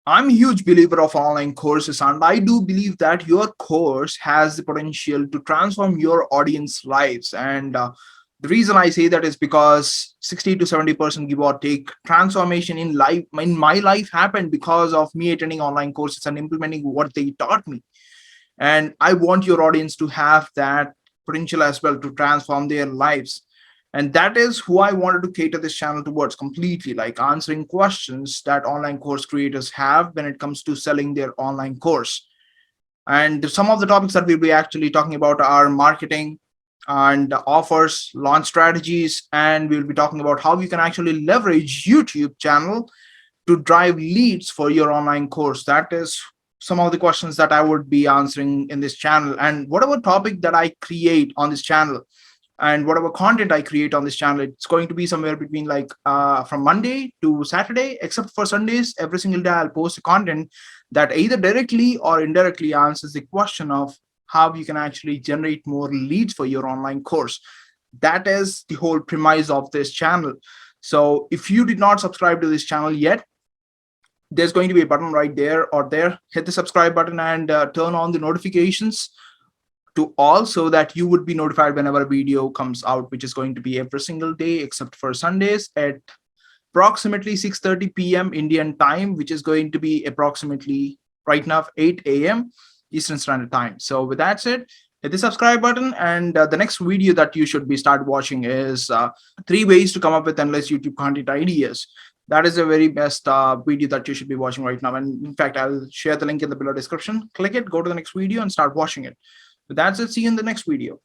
I'm a huge believer of online courses, and I do believe that your course has the potential to transform your audience lives. And the reason I say that is because 60 to 70% give or take transformation in my life happened because of me attending online courses and implementing what they taught me. And I want your audience to have that potential as well to transform their lives. And that is who I wanted to cater this channel towards completely, like answering questions that online course creators have when it comes to selling their online course. And some of the topics that we'll be actually talking about are marketing and offers, launch strategies, and we'll be talking about how you can actually leverage YouTube channel to drive leads for your online course. That is some of the questions that I would be answering in this channel. And whatever topic that I create on this channel and whatever content I create on this channel, it's going to be somewhere between like from Monday to Saturday, except for Sundays. Every single day I'll post a content that either directly or indirectly answers the question of how you can actually generate more leads for your online course. That is the whole premise of this channel. So if you did not subscribe to this channel yet, there's going to be a button right there or there. Hit the subscribe button and turn on the notifications to all so that you would be notified whenever a video comes out, which is going to be every single day except for Sundays at approximately 6:30 p.m. Indian time, which is going to be approximately right now 8 a.m. Eastern Standard Time. So with that said, hit the subscribe button, and the next video that you should be start watching is 3 ways to come up with endless YouTube content ideas. That is the very best video that you should be watching right now. And in fact, I'll share the link in the below description. Click it, go to the next video and start watching it. But that's it. See you in the next video.